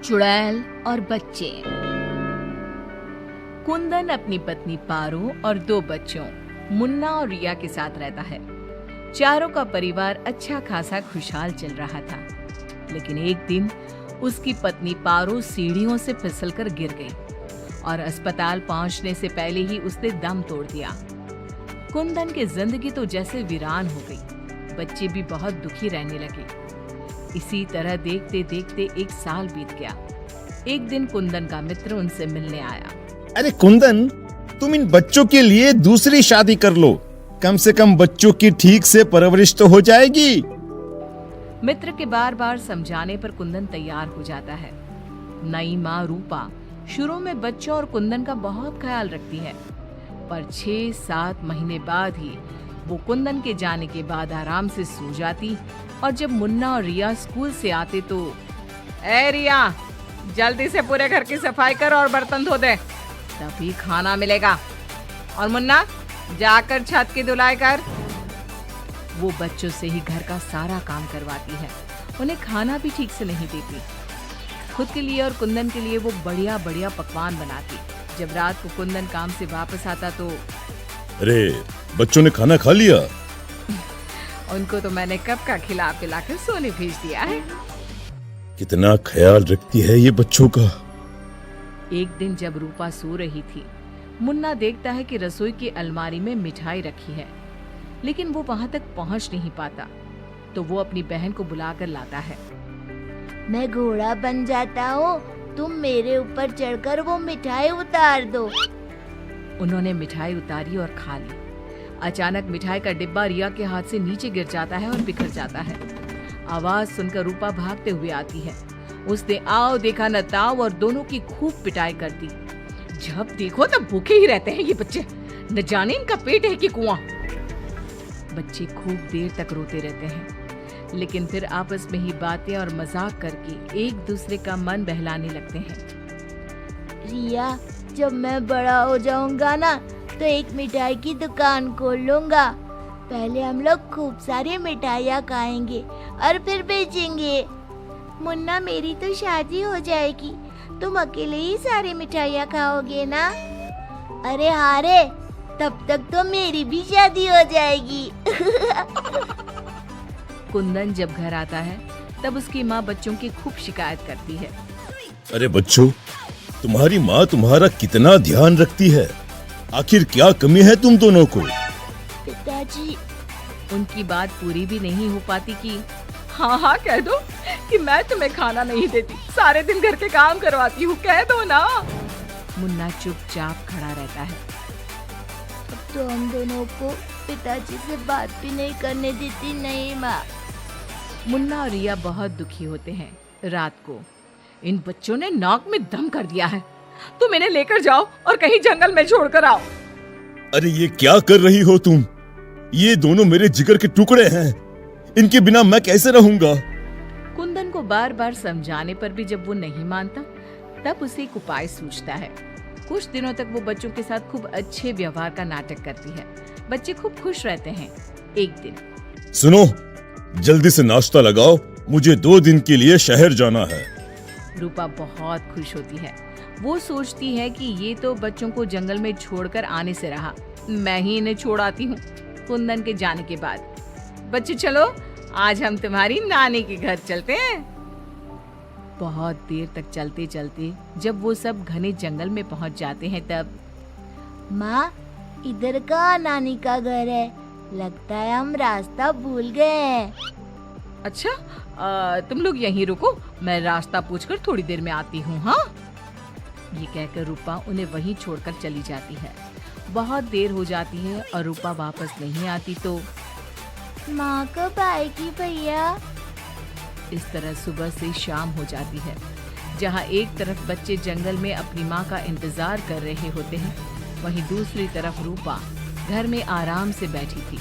चुड़ैल और बच्चे। कुंदन अपनी पत्नी पारो और 2 बच्चों मुन्ना और रिया के साथ रहता है। चारों का परिवार अच्छा खासा खुशहाल चल रहा था, लेकिन एक दिन उसकी पत्नी पारो सीढ़ियों से फिसलकर गिर गई और अस्पताल पहुंचने से पहले ही उसने दम तोड़ दिया। कुंदन की जिंदगी तो जैसे वीरान हो गई। बच्चे भी बहुत दुखी रहने लगे। इसी तरह देखते देखते 1 साल बीत गया। एक दिन कुंदन का मित्र उनसे मिलने आया। अरे कुंदन, तुम इन बच्चों के लिए दूसरी शादी कर लो। कम से कम बच्चों की ठीक से परवरिश तो हो जाएगी। मित्र के बार बार समझाने पर कुंदन तैयार हो जाता है। नई माँ रूपा शुरू में बच्चों और कुंदन का बहुत ख्याल रखती है, पर 6-7 महीने बाद ही वो कुंदन के जाने के बाद आराम से सो जाती। और जब मुन्ना और रिया स्कूल से आते तो, ए रिया, जल्दी से पूरे घर की सफाई कर और बर्तन धो दे, तभी खाना मिलेगा। और मुन्ना, जाकर छत की धुलाई कर। वो बच्चों से ही घर का सारा काम करवाती है। उन्हें खाना भी ठीक से नहीं देती। खुद के लिए और कुंदन के लिए वो बढ़िया बढ़िया पकवान बनाती। जब रात को कुंदन काम से वापस आता तो, अरे बच्चों ने खाना खा लिया? उनको तो मैंने कब का खिला पिला कर सोने भेज दिया है। कितना ख्याल रखती है ये बच्चों का। एक दिन जब रूपा सो रही थी, मुन्ना देखता है कि रसोई की अलमारी में मिठाई रखी है, लेकिन वो वहां तक पहुंच नहीं पाता। तो वो अपनी बहन को बुलाकर लाता है। मैं घोड़ा बन जाता हूँ, तुम मेरे ऊपर चढ़कर वो मिठाई उतार दो। उन्होंने मिठाई उतारी और खा ली। अचानक मिठाई का डिब्बा रिया के हाथ से नीचे गिर जाता है और बिखर जाता है। आवाज सुनकर रूपा भागते हुए आती है। उसने आओ देखा न ताव और दोनों की खूब पिटाई कर दी। जब देखो तब भूखे ही रहते हैं ये बच्चे, न जाने इनका पेट है कि कुआं। बच्चे खूब देर तक रोते रहते हैं, लेकिन फिर आपस में ही बातें और मजाक करके एक दूसरे का मन बहलाने लगते हैं। रिया, जब मैं बड़ा हो जाऊंगा ना, तो एक मिठाई की दुकान खोल लूंगा। पहले हम लोग खूब सारी मिठाइयाँ खाएंगे और फिर बेचेंगे। मुन्ना, मेरी तो शादी हो जाएगी, तुम अकेले ही सारी मिठाइयाँ खाओगे ना? अरे हाँ रे, तब तक तो मेरी भी शादी हो जाएगी। कुंदन जब घर आता है तब उसकी माँ बच्चों की खूब शिकायत करती है। अरे बच्चों, तुम्हारी माँ तुम्हारा कितना ध्यान रखती है। आखिर क्या कमी है तुम दोनों को? पिताजी, उनकी बात पूरी भी नहीं हो पाती कि हाँ कह दो कि मैं तुम्हें खाना नहीं देती, सारे दिन घर के काम करवाती हूँ, कह दो ना। मुन्ना चुपचाप खड़ा रहता है। अब तो हम दोनों को पिताजी से बात भी नहीं करने देती। नहीं माँ। मुन्ना और रिया बहुत दुखी होते हैं। रात को इन बच्चों ने नाक में दम कर दिया है। तुम इन्हें लेकर जाओ और कहीं जंगल में छोड़कर आओ। अरे ये क्या कर रही हो तुम? ये दोनों मेरे जिगर के टुकड़े हैं, इनके बिना मैं कैसे रहूंगा? कुंदन को बार बार समझाने पर भी जब वो नहीं मानता, तब उसे एक उपाय सूझता है। कुछ दिनों तक वो बच्चों के साथ खूब अच्छे व्यवहार का नाटक करती है। बच्चे खूब खुश रहते हैं। एक दिन, सुनो, जल्दी से नाश्ता लगाओ, मुझे 2 दिन के लिए शहर जाना है। रूपा बहुत खुश होती है। वो सोचती है कि ये तो बच्चों को जंगल में छोड़कर आने से रहा, मैं ही इन्हें छोड़ आती हूँ। कुंदन के जाने के बाद, बच्चे चलो, आज हम तुम्हारी नानी के घर चलते हैं। बहुत देर तक चलते चलते जब वो सब घने जंगल में पहुंच जाते हैं तब, माँ, इधर का नानी का घर है, लगता है हम रास्ता भूल गए हैं। अच्छा, तुम लोग यहीं रुको, मैं रास्ता पूछकर थोड़ी देर में आती हूँ। हाँ, ये कहकर रूपा उन्हें वहीं छोड़कर चली जाती है। बहुत देर हो जाती है और रूपा वापस नहीं आती तो, माँ कब आएगी भैया? इस तरह सुबह से शाम हो जाती है। जहाँ एक तरफ बच्चे जंगल में अपनी माँ का इंतजार कर रहे होते हैं, वहीं दूसरी तरफ रूपा घर में आराम से बैठी थी।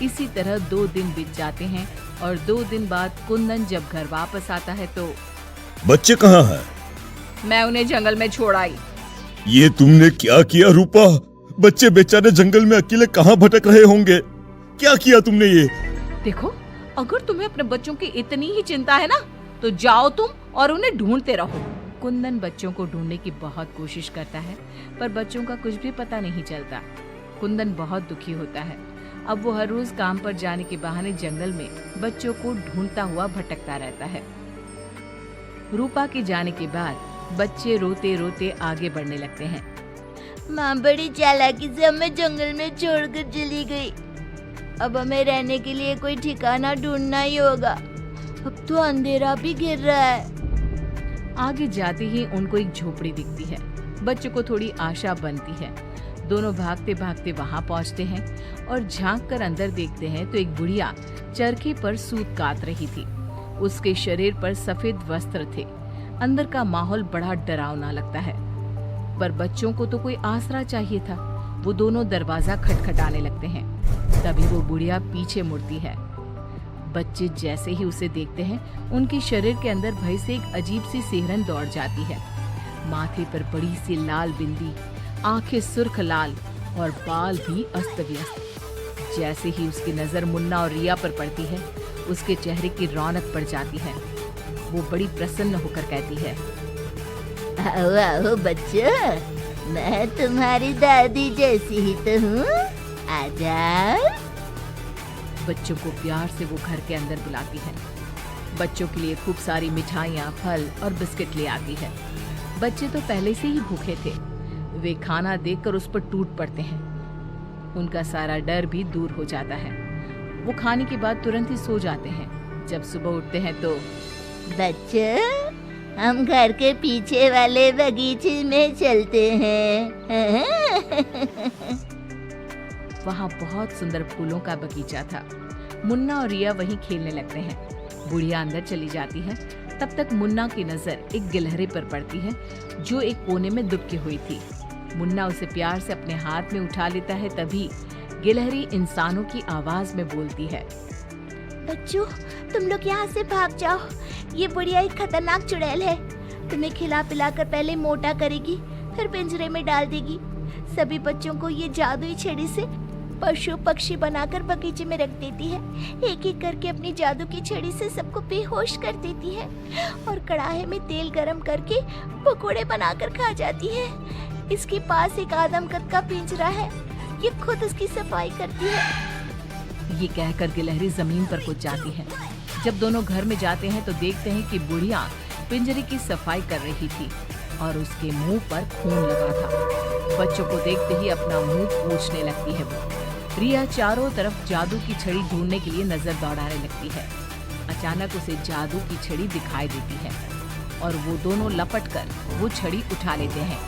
इसी तरह 2 दिन बीत जाते हैं और 2 दिन बाद कुंदन जब घर वापस आता है तो, बच्चे कहाँ हैं? मैं उन्हें जंगल में छोड़ आई। ये तुमने क्या किया रूपा? बच्चे बेचारे जंगल में अकेले कहाँ भटक रहे होंगे? क्या किया तुमने ये? देखो, अगर तुम्हें अपने बच्चों की इतनी ही चिंता है ना, तो जाओ तुम और उन्हें ढूंढते रहो। कुंदन बच्चों को ढूंढने की बहुत कोशिश करता है, पर बच्चों का कुछ भी पता नहीं चलता। कुंदन बहुत दुखी होता है। अब वो हर रोज काम पर जाने के बहाने जंगल में बच्चों को ढूंढता हुआ भटकता रहता है। रूपा के जाने के बाद बच्चे रोते रोते आगे बढ़ने लगते हैं। माँ बड़ी चालाकी से हमें जंगल में छोड़कर चली गई। अब हमें रहने के लिए कोई ठिकाना ढूंढना ही होगा। अब तो अंधेरा भी गिर रहा है। आगे जाते ही उनको एक झोपड़ी दिखती है। बच्चों को थोड़ी आशा बनती है। दोनों भागते भागते वहां पहुंचते हैं और झांक कर अंदर देखते हैं तो एक बुढ़िया चरखे पर सूत काट रही थी। उसके शरीर पर सफेद वस्त्र थे। अंदर का माहौल बड़ा डरावना लगता है, पर बच्चों को तो कोई आसरा चाहिए था। वो दोनों दरवाजा खटखटाने लगते हैं। तभी वो बुढ़िया पीछे मुड़ती है। बच्चे जैसे ही उसे देखते हैं, उनके शरीर के अंदर भय से एक अजीब सी सिहरन दौड़ जाती है। माथे पर बड़ी सी लाल बिंदी, आंखें सुर्ख लाल और बाल भी अस्त व्यस्त। जैसे ही उसकी नजर मुन्ना और रिया पर पड़ती है, उसके चेहरे की रौनक बढ़ जाती है। वो बड़ी प्रसन्न होकर कहती है, आओ आओ बच्चों, मैं तुम्हारी दादी जैसी ही तो हूँ। आ जाओ। बच्चों को प्यार से वो घर के अंदर बुलाती है। बच्चों के लिए खूब सारी मिठाइयाँ, फल और बिस्किट ले आती है। बच्चे तो पहले से ही भूखे थे। वे खाना देखकर उस पर टूट पड़ते हैं। उनका सारा डर भी दूर हो जाता है। वो खाने के बाद तुरंत ही सो जाते हैं। जब सुबह उठते हैं तो बच्चों, हम घर के पीछे वाले बगीचे में चलते हैं। वहाँ बहुत सुंदर फूलों का बगीचा था। मुन्ना और रिया वहीं खेलने लगते हैं। बुढ़िया अंदर चली जाती है। तब तक मुन्ना की नजर एक गिलहरी पर पड़ती है, जो एक कोने में दुबकी हुई थी। मुन्ना उसे प्यार से अपने हाथ में उठा लेता है। तभी गिलहरी इंसानों की आवाज में बोलती है, बच्चों, तुम लोग यहाँ से भाग जाओ। ये बुढ़िया एक खतरनाक चुड़ैल है। तुम्हें खिला पिला कर पहले मोटा करेगी, फिर पिंजरे में डाल देगी। सभी बच्चों को ये जादुई छड़ी से पशु पक्षी बनाकर बगीचे में रख देती है। एक एक करके अपनी जादू की छड़ी से सबको बेहोश कर देती है और कढ़ाई में तेल गरम करके पकोड़े बनाकर खा जाती है। इसके पास एक आदमकद का पिंजरा है। ये खुद उसकी सफाई करती है। ये कहकर गिलहरी जमीन पर कूद जाती है। जब दोनों घर में जाते हैं तो देखते हैं कि बुढ़िया पिंजरे की सफाई कर रही थी और उसके मुंह पर खून लगा था। बच्चों को देखते ही अपना मुंह पोंछने लगती है वो। रिया चारों तरफ जादू की छड़ी ढूंढने के लिए नजर दौड़ाने लगती है। अचानक उसे जादू की छड़ी दिखाई देती है और वो दोनों लपटकर वो छड़ी उठा लेते हैं।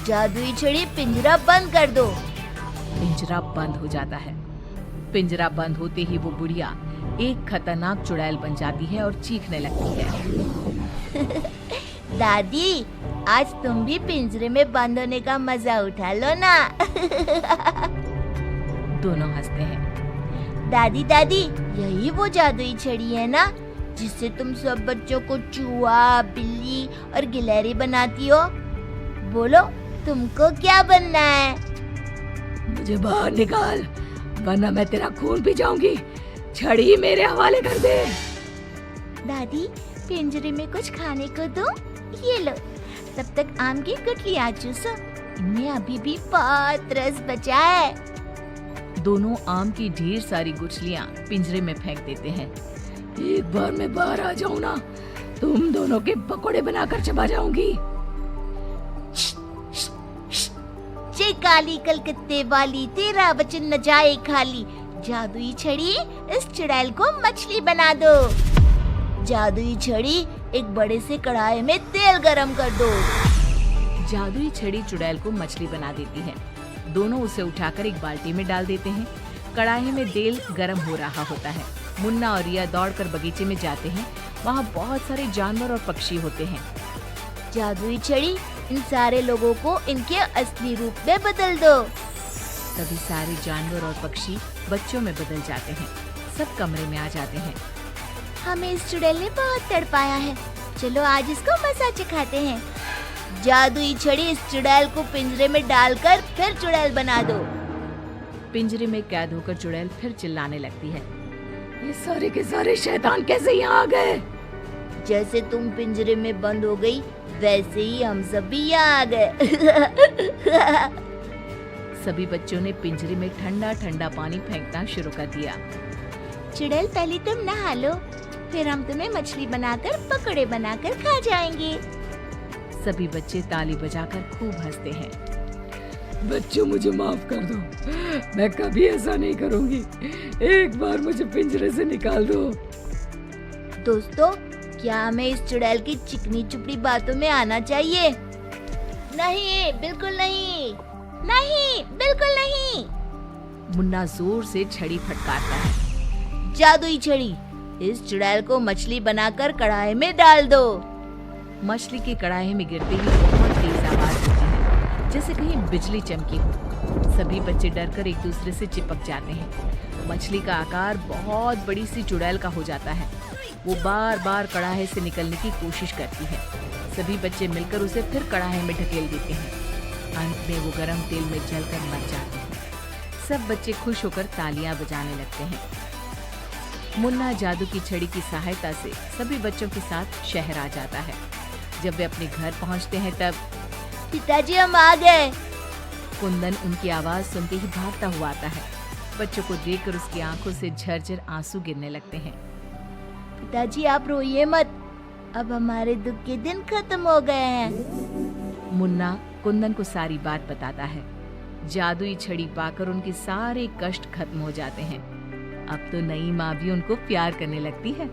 जादुई छड़ी, पिंजरा बंद कर दो। पिंजरा बंद हो जाता है। पिंजरा बंद होते ही वो बुढ़िया एक खतरनाक चुड़ैल बन जाती है और चीखने लगती है। दादी, आज तुम भी पिंजरे में बंद होने का मजा उठा लो ना। दोनों हंसते हैं। दादी दादी, यही वो जादुई छड़ी है ना, जिससे तुम सब बच्चों को चूहा, बिल्ली और गिलहरी बनाती हो। बोलो, तुमको क्या बनना है? मुझे बाहर निकाल, वरना मैं तेरा खून पी जाऊंगी। छड़ी मेरे हवाले कर दे। दादी, पिंजरे में कुछ खाने को दो। ये लो, तब तक आम की गुठलियां चूसो। इनमें अभी भी बहुत रस बचा है। दोनों आम की ढेर सारी गुठलियां पिंजरे में फेंक देते हैं। एक बार मैं बाहर आ जाऊं ना, तुम दोनों के पकोड़े बनाकर चबा जाऊंगी। जे काली कलकत्ते वाली, तेरा वचन न जाए खाली। जादुई छड़ी, इस चुड़ैल को मछली बना दो। जादुई छड़ी, एक बड़े से कढ़ाई में तेल गरम कर दो। जादुई छड़ी चुड़ैल को मछली बना देती है। दोनों उसे उठाकर एक बाल्टी में डाल देते हैं। कढ़ाई में तेल गरम हो रहा होता है। मुन्ना और रिया दौड़कर बगीचे में जाते हैं। वहाँ बहुत सारे जानवर और पक्षी होते हैं। जादुई छड़ी, इन सारे लोगों को इनके असली रूप में बदल दो। तभी सारे जानवर और पक्षी बच्चों में बदल जाते हैं। सब कमरे में आ जाते हैं। हमें इस चुड़ैल ने बहुत तड़पाया है, चलो आज इसको मजा चखाते हैं। जादुई छड़ी, इस चुड़ैल को पिंजरे में डालकर फिर चुड़ैल बना दो। पिंजरे में कैद होकर चुड़ैल फिर चिल्लाने लगती है। ये सारे के सारे शैतान कैसे यहाँ आ गए? जैसे तुम पिंजरे में बंद हो गई वैसे ही हम सब भी यहाँ आ गए। सभी बच्चों ने पिंजरे में ठंडा ठंडा पानी फेंकना शुरू कर दिया। चुड़ैल पहले तुम नहा लो, फिर हम तुम्हें मछली बनाकर पकौड़े बनाकर खा जाएंगे। सभी बच्चे ताली बजाकर खूब हंसते हैं। बच्चों मुझे माफ कर दो, मैं कभी ऐसा नहीं करूंगी। एक बार मुझे पिंजरे से निकाल दो। दोस्तों, क्या हमें इस चुड़ैल की चिकनी चुपड़ी बातों में आना चाहिए? नहीं, बिल्कुल नहीं, नहीं, बिल्कुल नहीं। मुन्ना जोर से छड़ी फटकारता है। जादुई छड़ी, इस चुड़ैल को मछली बनाकर कढ़ाई में डाल दो। मछली की कढ़ाई में गिरते ही बहुत तेज आवाज होती है, जैसे कहीं बिजली चमकी हो। सभी बच्चे डरकर एक दूसरे से चिपक जाते हैं। मछली का आकार बहुत बड़ी सी चुड़ैल का हो जाता है। वो बार बार कढ़ाई से निकलने की कोशिश करती है। सभी बच्चे मिलकर उसे फिर कढ़ाई में ढकेल देते हैं। अंत में वो गर्म तेल में जलकर मर जाती है। सब बच्चे खुश होकर तालियां बजाने लगते हैं। मुन्ना जादू की छड़ी की सहायता से सभी बच्चों के साथ शहर आ जाता है। जब वे अपने घर पहुंचते हैं तब पिताजी, हम आ गए। कुंदन उनकी आवाज सुनते ही भागता हुआ आता है। बच्चों को देखकर उसकी आंखों से झरझर आंसू गिरने लगते हैं। पिताजी, आप रोइए मत, अब हमारे दुख के दिन खत्म हो गए हैं। मुन्ना कुंदन को सारी बात बताता है। जादुई छड़ी पाकर उनके सारे कष्ट खत्म हो जाते हैं। अब तो नई माँ भी उनको प्यार करने लगती है।